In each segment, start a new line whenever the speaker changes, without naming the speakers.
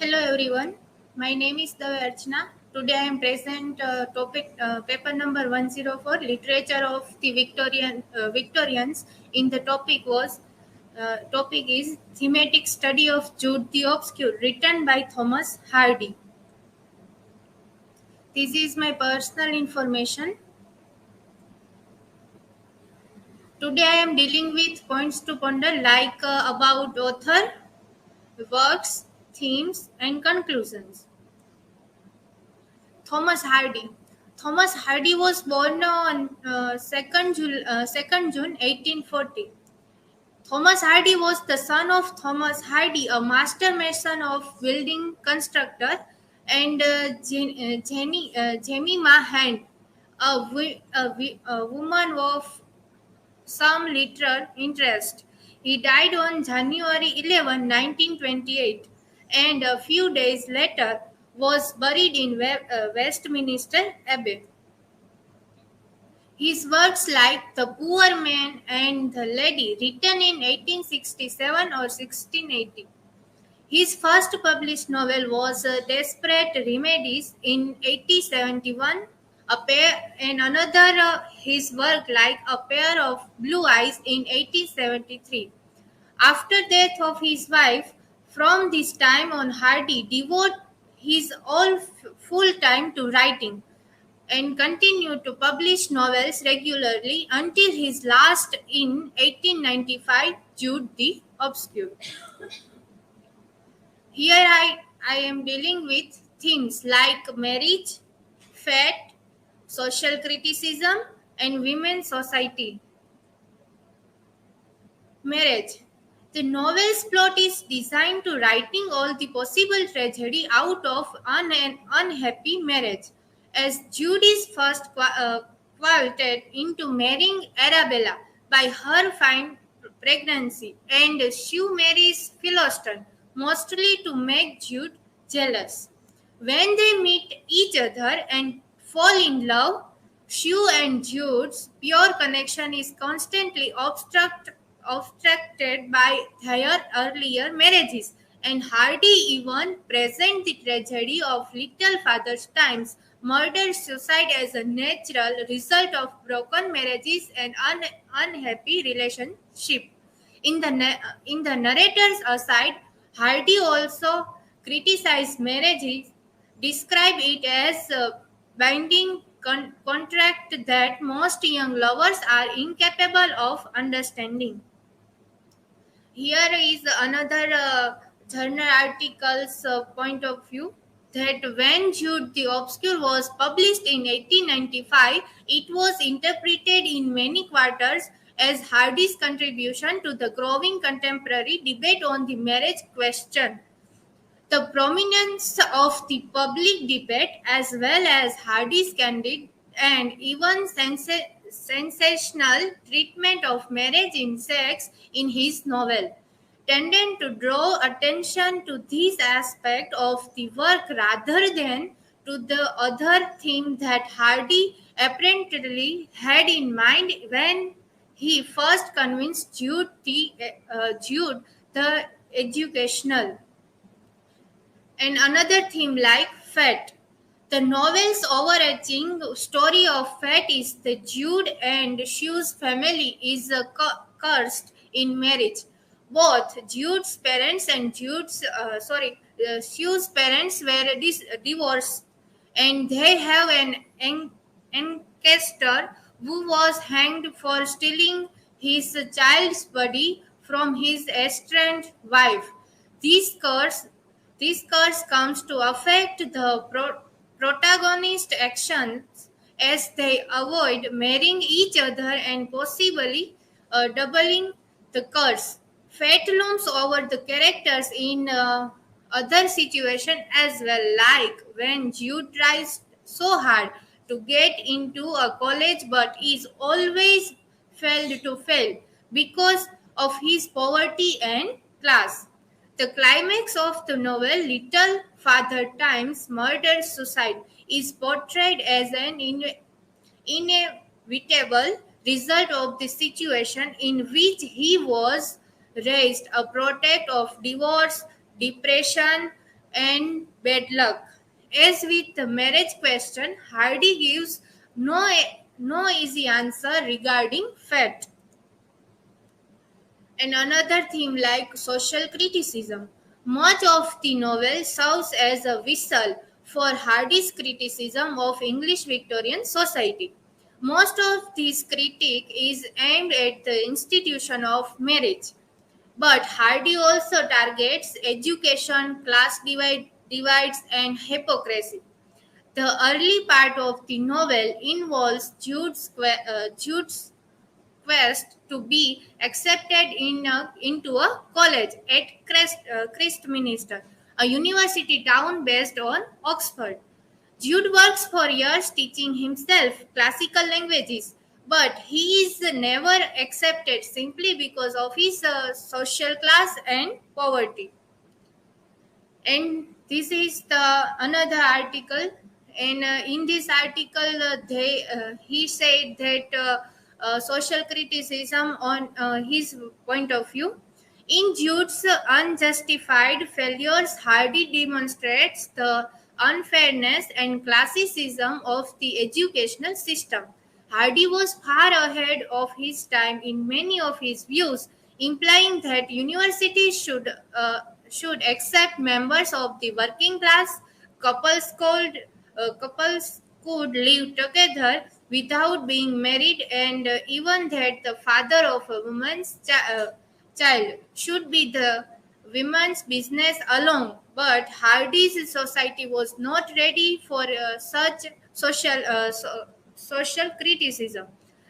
Hello everyone, my name is Archana. Today I am present topic paper number 104 literature of the Victorians. In the topic is thematic study of Jude the Obscure written by Thomas Hardy. This is my personal information. Today I am dealing with points to ponder like about author, works, themes and conclusions. Thomas Hardy. Thomas Hardy was born on 2nd June 1840. Thomas Hardy was the son of Thomas Hardy, a master mason of building constructor, and Jemima Hand, a woman of some literary interest. He died on January 11, 1928, and a few days later was buried in Westminster Abbey. His works like The Poor Man and the Lady, written in 1867 or 1680. His first published novel was Desperate Remedies in 1871, and another his work like A Pair of Blue Eyes in 1873. After death of his wife, from this time on Hardy devoted his all full time to writing and continued to publish novels regularly until his last in 1895, Jude the Obscure. Here I am dealing with themes like marriage, fate, social criticism, and women's society. Marriage. The novel's plot is designed to writing all the possible tragedy out of an unhappy marriage. As Jude is first quoted into marrying Arabella by her fine pregnancy, and she marries Philoston, mostly to make Jude jealous. When they meet each other and fall in love, Sue and Jude's pure connection is constantly obstructed by their earlier marriages, and Hardy even present the tragedy of Little Father's Time's murder suicide as a natural result of broken marriages and unhappy relationship. In the narrator's aside, Hardy also criticized marriages, describe it as a binding contract that most young lovers are incapable of understanding. Here is another journal article's point of view that when Jude the Obscure was published in 1895, it was interpreted in many quarters as Hardy's contribution to the growing contemporary debate on the marriage question. The prominence of the public debate, as well as Hardy's candid and even sensational treatment of marriage in sex in his novel, tended to draw attention to this aspect of the work rather than to the other theme that Hardy apparently had in mind when he first convinced Jude the educational. And another theme like fate. The novel's overarching story of fate is that Jude and Shu's family is cursed in marriage. Both Jude's parents and Shu's parents were divorced, and they have an ancestor who was hanged for stealing his child's body from his estranged wife. This curse this curse comes to affect the protagonist actions as they avoid marrying each other and possibly doubling the curse. Fate looms over the characters in other situations as well, like when Jude tries so hard to get into a college but is always failed to fail because of his poverty and class. The climax of the novel, Little Father Time's murder suicide, is portrayed as an inevitable result of the situation in which he was raised, a product of divorce, depression, and bad luck. As with the marriage question, Hardy gives no easy answer regarding fate. And another theme like social criticism. Much of the novel serves as a vessel for Hardy's criticism of English Victorian society. Most of this critique is aimed at the institution of marriage, but Hardy also targets education, divides, and hypocrisy. The early part of the novel involves Jude's quest to be accepted into a college at Christminster, a university town based on Oxford. Jude works for years teaching himself classical languages, but he is never accepted simply because of his social class and poverty. And this is the another article, and in this article they he said that social criticism on his point of view. In Jude's unjustified failures, Hardy demonstrates the unfairness and classicism of the educational system. Hardy was far ahead of his time in many of his views, implying that universities should accept members of the working class. Couples could live together without being married, and even that the father of a child should be the women's business alone. But Hardy's society was not ready for such social criticism.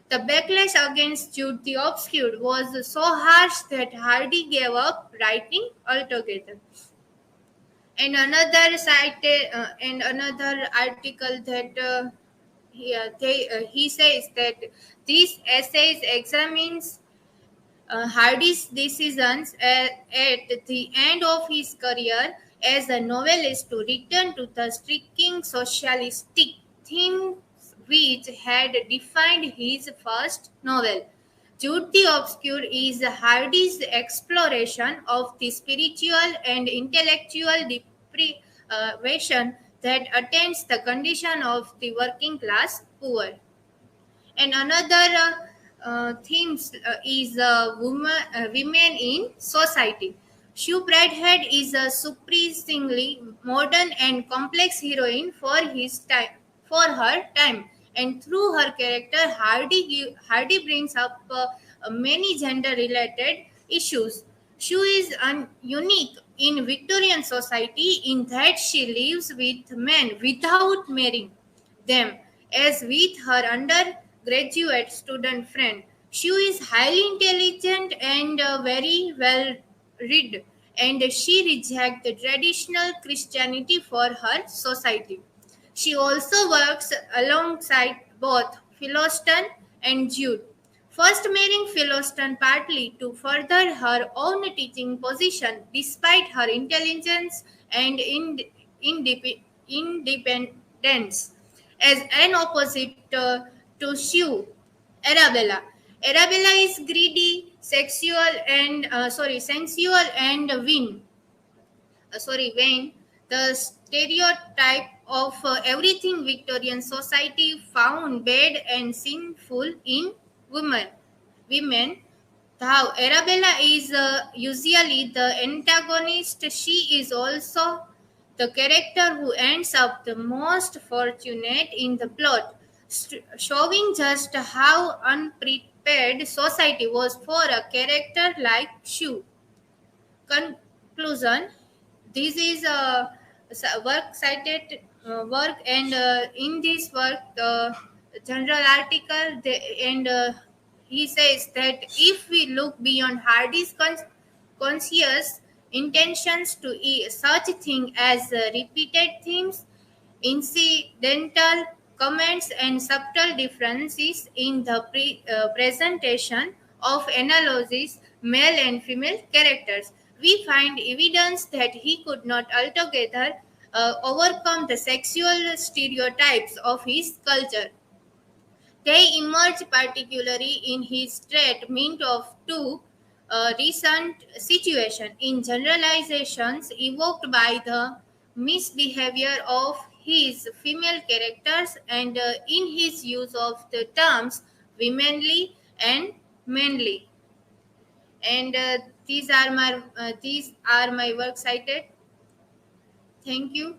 The backlash against Jude the Obscure was so harsh that Hardy gave up writing altogether. And another article that he says that these essays examines Hardy's decisions at the end of his career as a novelist to return to the striking socialistic themes which had defined his first novel. Jude the Obscure is Hardy's exploration of the spiritual and intellectual deprivation that attends the condition of the working class poor. And another themes is women in society. Sue Bradhead is a surprisingly modern and complex heroine for her time, and through her character, Hardy brings up many gender-related issues. Sue is unique in Victorian society in that she lives with men without marrying them. As with her undergraduate student friend, she is highly intelligent and very well read, and she rejects the traditional Christianity for her society. She also works alongside both Philoston and Jude, first marrying Philoston partly to further her own teaching position despite her intelligence and independence. As an opposite to Sue, Arabella. Arabella is greedy, sensual and vain, the stereotype of everything Victorian society found bad and sinful in women. Women, though Arabella is usually the antagonist, she is also the character who ends up the most fortunate in the plot, showing just how unprepared society was for a character like Shu. Conclusion: this is a work cited work, and in this work, the general article, and he says that if we look beyond Hardy's conscious intentions to such thing as repeated themes, incidental comments, and subtle differences in the presentation of analogies, male and female characters, we find evidence that he could not altogether overcome the sexual stereotypes of his culture. They emerge particularly in his treatment of two recent situations in generalizations evoked by the misbehavior of his female characters and in his use of the terms womanly and manly. And these are my works cited. Thank you.